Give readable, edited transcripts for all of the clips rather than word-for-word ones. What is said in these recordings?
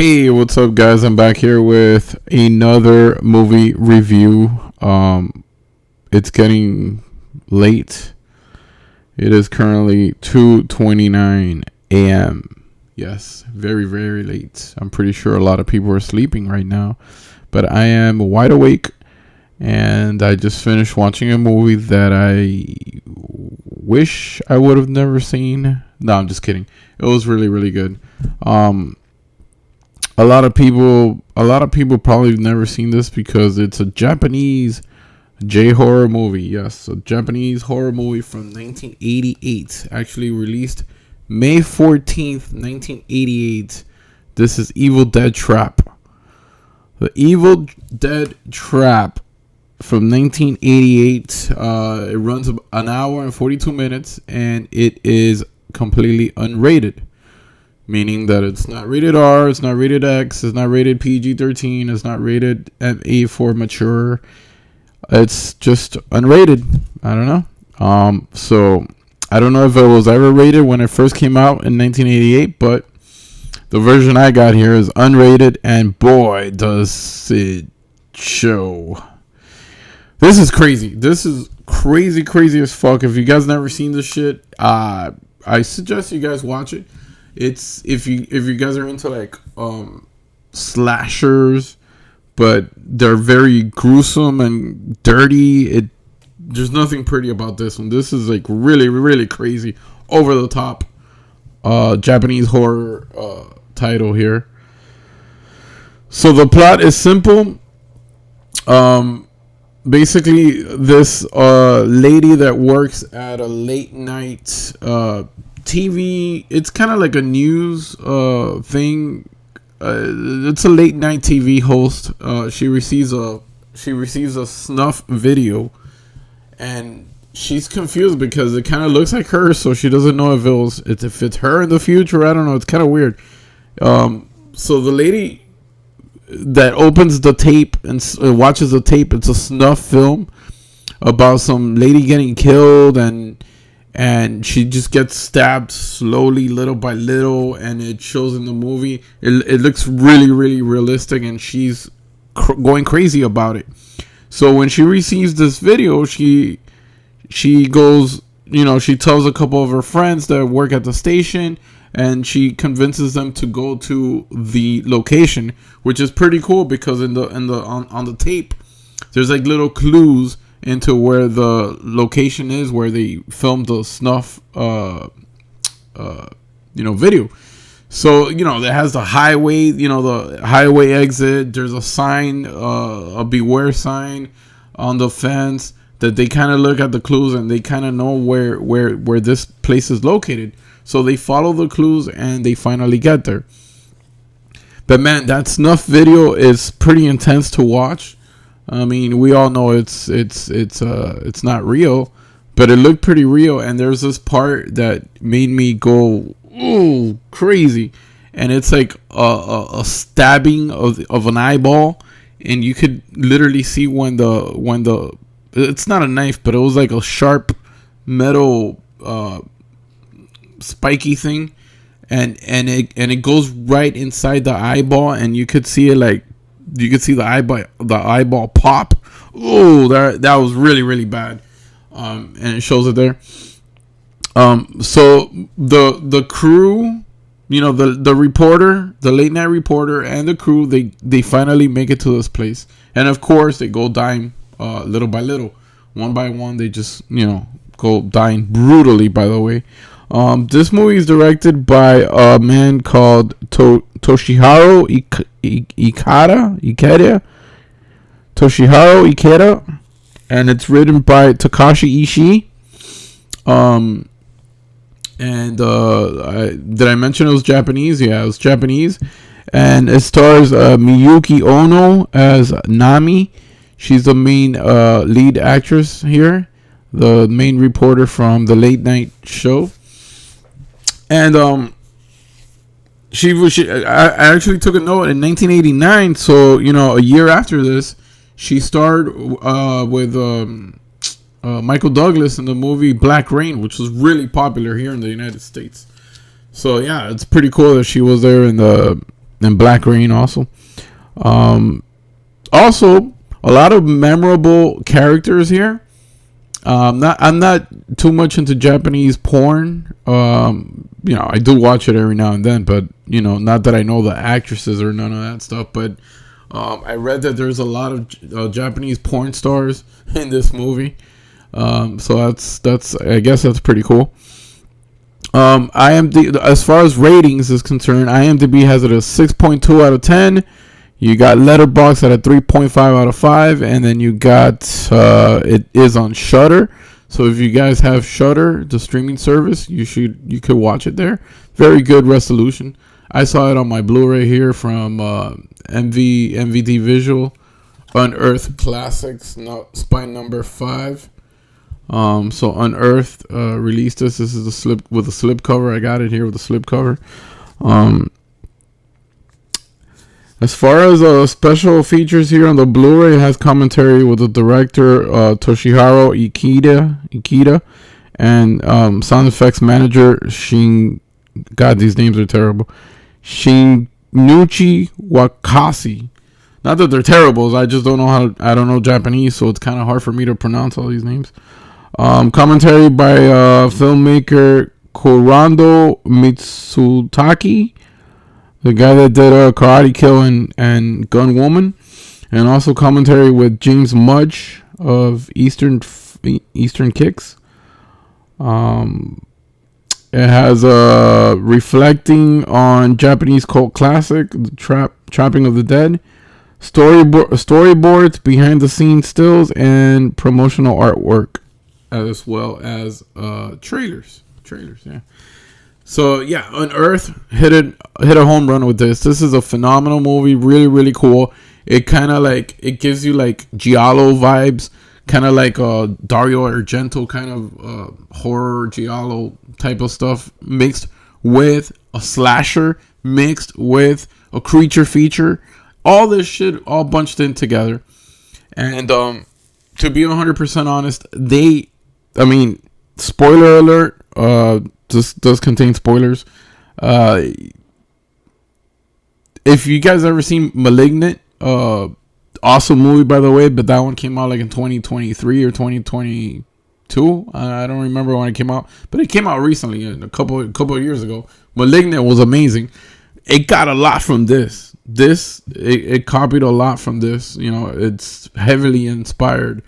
Hey, what's up, guys? I'm back here with another movie review. It's getting late. It is currently 2:29 a.m. Yes, very, very late. I'm pretty sure a lot of people are sleeping right now, but I am wide awake, and I just finished watching a movie that I wish I would have never seen. No, I'm just kidding. It was really, really good. A lot of people probably have never seen this because it's a Japanese J-horror movie. Yes, a Japanese horror movie from 1988, actually released May 14th, 1988. This is Evil Dead Trap. The Evil Dead Trap from 1988. It runs an hour and 42 minutes, and it is completely unrated. Meaning that it's not rated R, it's not rated X, it's not rated PG-13, it's not rated MA for mature. It's just unrated. I don't know. So I don't know if it was ever rated when it first came out in 1988, but the version I got here is unrated, and boy, does it show. This is crazy. This is crazy as fuck. If you guys never seen this shit, I suggest you guys watch it. It's if you guys are into like slashers, but they're very gruesome and dirty. There's nothing pretty about this one. This is like really crazy, over the top Japanese horror title here. So the plot is simple. Basically, this lady that works at a late night TV, it's kind of like a news thing. It's a late night TV host. She receives a snuff video, and she's confused because it kind of looks like her, so she doesn't know if it's her in the future. I don't know. It's kind of weird. So the lady that opens the tape and watches the tape, it's a snuff film about some lady getting killed, and she just gets stabbed slowly, little by little, and it shows in the movie. It looks really realistic, and she's going crazy about it. So when she receives this video, she goes, she tells a couple of her friends that work at the station, and she convinces them to go to the location, which is pretty cool because on the tape, there's like little clues into where the location is where they filmed the snuff video. So it has the highway, the highway exit. There's a sign, a beware sign on the fence, that they kind of look at the clues and they kind of know where this place is located. So they follow the clues and they finally get there. But man, that snuff video is pretty intense to watch. I mean, we all know it's not real, but it looked pretty real. And there's this part that made me go, ooh, crazy. And it's like a stabbing of an eyeball, and you could literally see when the it's not a knife, but it was like a sharp metal spiky thing, and it goes right inside the eyeball, and you could see it like. You could see the eyeball pop. Oh, that was really bad. And it shows it there. So the crew, the reporter, the late night reporter, and the crew, they finally make it to this place, and of course they go dying little by little, one by one. They just go dying brutally. By the way, this movie is directed by a man called Toshihiro Ikeda, and it's written by Takashi Ishii. Did I mention it was Japanese? Yeah, it was Japanese, and it stars Miyuki Ono as Nami. She's the main lead actress here, the main reporter from the late night show. And I actually took a note in 1989. So a year after this, she starred with Michael Douglas in the movie Black Rain, which was really popular here in the United States. So yeah, it's pretty cool that she was there in the and Black Rain also. Also, a lot of memorable characters here. I'm not too much into Japanese porn. I do watch it every now and then, but not that I know the actresses or none of that stuff. But I read that there's a lot of Japanese porn stars in this movie. So that's I guess that's pretty cool. IMDb, as far as ratings is concerned, IMDb has it a 6.2 out of 10. You got Letterboxd at a 3.5 out of 5, and then you got it is on Shudder. So if you guys have Shudder, the streaming service, you could watch it there. Very good resolution. I saw it on my Blu-ray here from MVD Visual, Unearthed Classics, spine number 5. So Unearthed released this. This is a slip cover. I got it here with a slip cover. As far as special features here on the Blu-ray, it has commentary with the director Toshihiro Ikeda and sound effects manager God, these names are terrible. Shinichi Wakase. Not that they're terrible, I just don't know I don't know Japanese, so it's kind of hard for me to pronounce all these names. Commentary by filmmaker Kurando Mitsutaki, the guy that did Karate Kill and Gun Woman, and also commentary with James Mudge of Eastern Kicks. It has reflecting on Japanese cult classic, the Trapping of the Dead, storyboards, behind the scenes stills, and promotional artwork, as well as trailers. Yeah. So yeah, Unearthed hit a home run with this. This is a phenomenal movie, really really cool. It kind of it gives you Giallo vibes, kind of like Dario Argento kind of horror Giallo type of stuff, mixed with a slasher, mixed with a creature feature. All this shit all bunched in together. And to be 100% honest, spoiler alert, this does contain spoilers. If you guys ever seen Malignant, awesome movie by the way, but that one came out in 2023 or 2022. I don't remember when it came out, but it came out recently, a couple of years ago. Malignant was amazing. It got a lot from this. It copied a lot from this. It's heavily inspired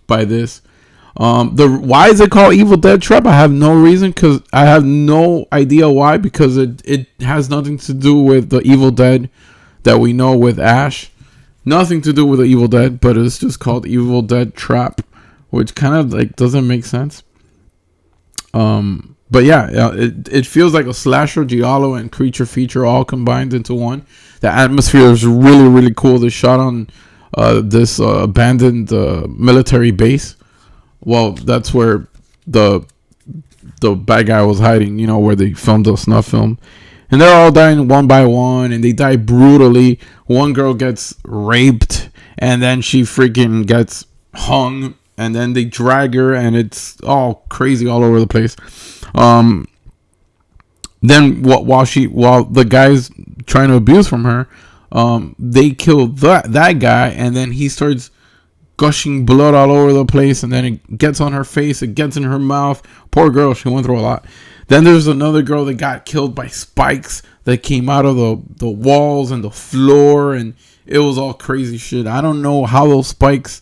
by this. Why is it called Evil Dead Trap? I have no reason, because I have no idea why, because it has nothing to do with the Evil Dead that we know with Ash. Nothing to do with the Evil Dead, but it's just called Evil Dead Trap, which kind of doesn't make sense. But yeah, it feels like a slasher, giallo, and creature feature all combined into one. The atmosphere is really really cool. They shot on this abandoned military base. Well, that's where the bad guy was hiding, where they filmed the snuff film. And they're all dying one by one, and they die brutally. One girl gets raped, and then she freaking gets hung, and then they drag her, and it's all crazy all over the place. Then while the guy's trying to abuse from her, they kill that guy, and then he starts gushing blood all over the place, and then it gets on her face, it gets in her mouth. Poor girl, she went through a lot. Then there's another girl that got killed by spikes that came out of the walls and the floor, and it was all crazy shit. I don't know how those spikes,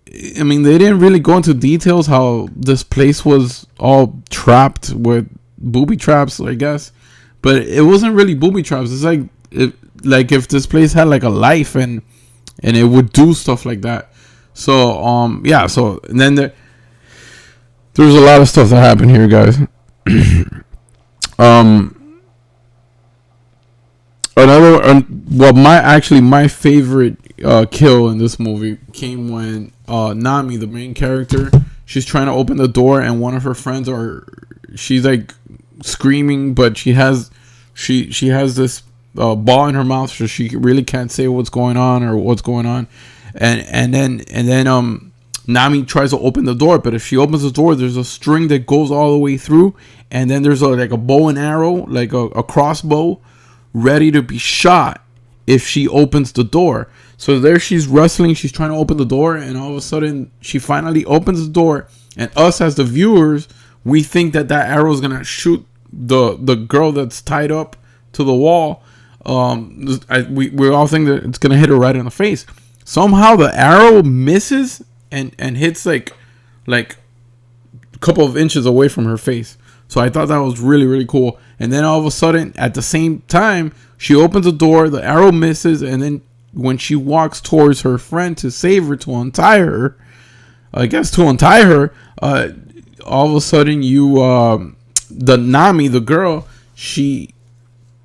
they didn't really go into details how this place was all trapped with booby traps, I guess, but it wasn't really booby traps. It's if this place had a life, and it would do stuff like that. So yeah, so and then there's a lot of stuff that happened here, guys. My favorite kill in this movie came when Nami, the main character, she's trying to open the door, and one of her friends she's screaming, but she has this ball in her mouth, so she really can't say what's going on, and then Nami tries to open the door, but if she opens the door, there's a string that goes all the way through, and then there's a bow and arrow, a crossbow, ready to be shot if she opens the door. So there she's wrestling, she's trying to open the door, and all of a sudden she finally opens the door, and us as the viewers, we think that arrow is gonna shoot the girl that's tied up to the wall. We all think that it's gonna hit her right in the face. Somehow the arrow misses and hits like a couple of inches away from her face. So I thought that was really, really cool. And then all of a sudden, at the same time, she opens the door, the arrow misses, and then when she walks towards her friend to save her, to untie her, all of a sudden the Nami, the girl, she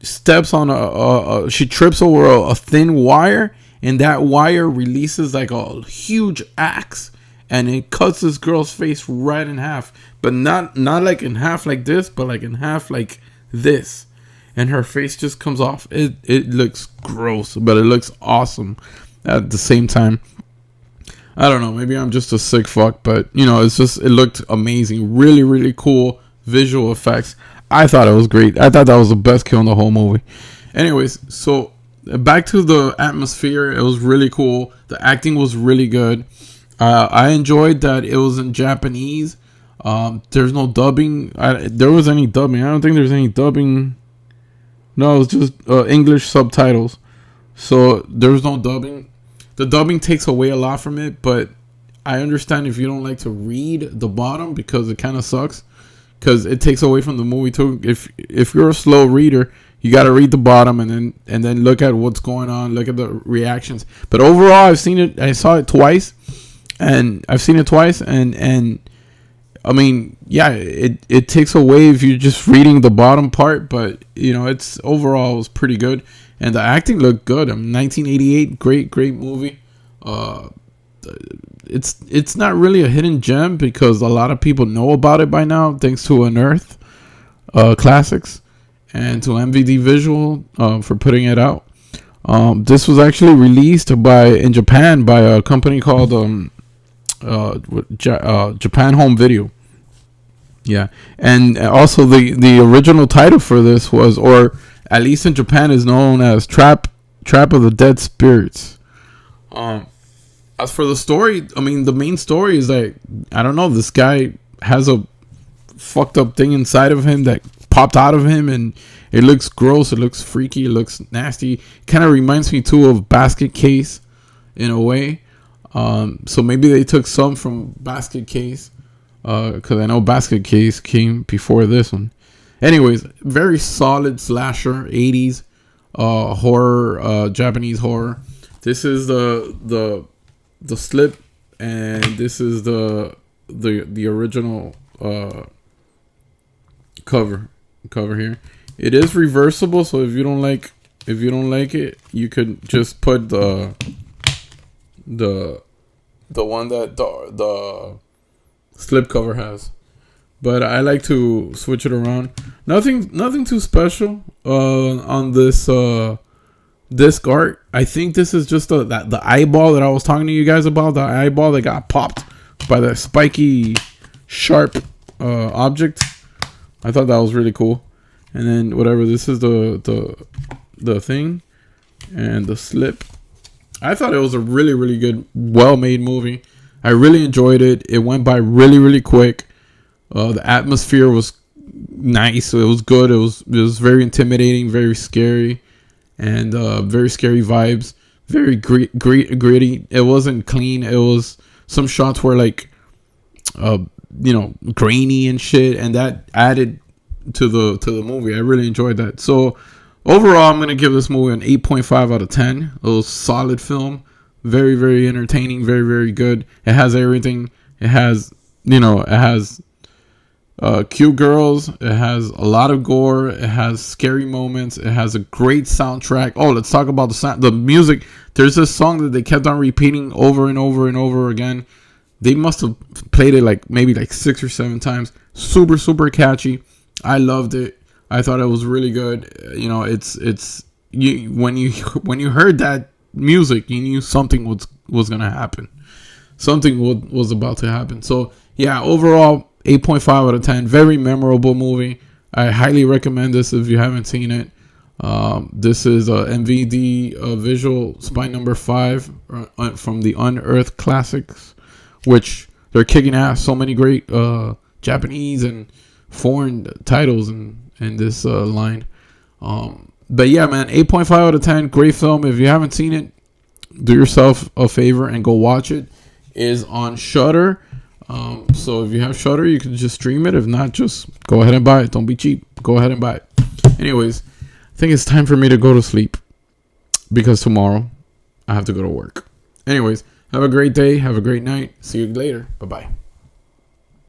steps on she trips over a thin wire, and that wire releases like a huge axe, and it cuts this girl's face right in half, but not like in half like this, but like in half like this, and her face just comes off. It looks gross, but it looks awesome at the same time. I don't know, maybe I'm just a sick fuck, but it looked amazing. Really, really cool visual effects. I thought it was great. I thought that was the best kill in the whole movie. Anyways, so back to the atmosphere. It was really cool. The acting was really good. I enjoyed that it was in Japanese. There's no dubbing. There was any dubbing? I don't think there's any dubbing. No, it was just English subtitles. So there was no dubbing. The dubbing takes away a lot from it, but I understand if you don't like to read the bottom, because it kind of sucks, because it takes away from the movie too. If you're a slow reader, you got to read the bottom and then look at what's going on, look at the reactions. But overall, I saw it twice, and I've seen it twice, and I mean, yeah, it takes away if you're just reading the bottom part, but it's overall, it was pretty good. And the acting looked good. 1988, great movie. It's not really a hidden gem because a lot of people know about it by now, thanks to Unearth Classics and to MVD Visual for putting it out. This was actually released in Japan by a company called Japan Home Video. Yeah, and also the original title for this was, or at least in Japan, is known as Trap of the Dead Spirits. As for the story, I mean, the main story is like, I don't know, this guy has a fucked up thing inside of him that popped out of him, and it looks gross, it looks freaky, it looks nasty. Kind of reminds me too of Basket Case in a way. So maybe they took some from Basket Case, because I know Basket Case came before this one. Anyways, very solid slasher, 80s horror, Japanese horror. This is the slip, and this is the original cover here. It is reversible, so if you don't like it, you could just put the one that the slip cover has. But I like to switch it around. Nothing too special on this disc art. I think this is just the eyeball that I was talking to you guys about. The eyeball that got popped by the spiky, sharp object. I thought that was really cool. And then whatever, this is the thing and the slip. I thought it was a really, really good, well-made movie. I really enjoyed it. It went by really, really quick. The atmosphere was nice. It was good. It was very intimidating, very scary, and very scary vibes. Very gritty. It wasn't clean. It was some shots were like, grainy and shit, and that added to the movie. I really enjoyed that. So overall, I'm gonna give this movie an 8.5 out of 10. It was a solid film. Very, very entertaining. Very, very good. It has everything. It has cute girls. It has a lot of gore. It has scary moments. It has a great soundtrack. Oh, let's talk about the music. There's this song that they kept on repeating over and over and over again. They must have played it maybe 6 or 7 times. Super, super catchy. I loved it. I thought it was really good. When you heard that music, you knew something was gonna happen. Something was about to happen. So yeah, overall 8.5 out of 10. Very memorable movie. I highly recommend this if you haven't seen it. This is MVD visual spine number 5 from the Unearthed Classics, which they're kicking ass. So many great Japanese and foreign titles in this line. But yeah, man, 8.5 out of 10. Great film. If you haven't seen it, do yourself a favor and go watch it. It is on Shudder. So if you have Shudder, you can just stream it. If not, just go ahead and buy it. Don't be cheap. Go ahead and buy it. Anyways, I think it's time for me to go to sleep because tomorrow I have to go to work. Anyways, have a great day. Have a great night. See you later. Bye-bye.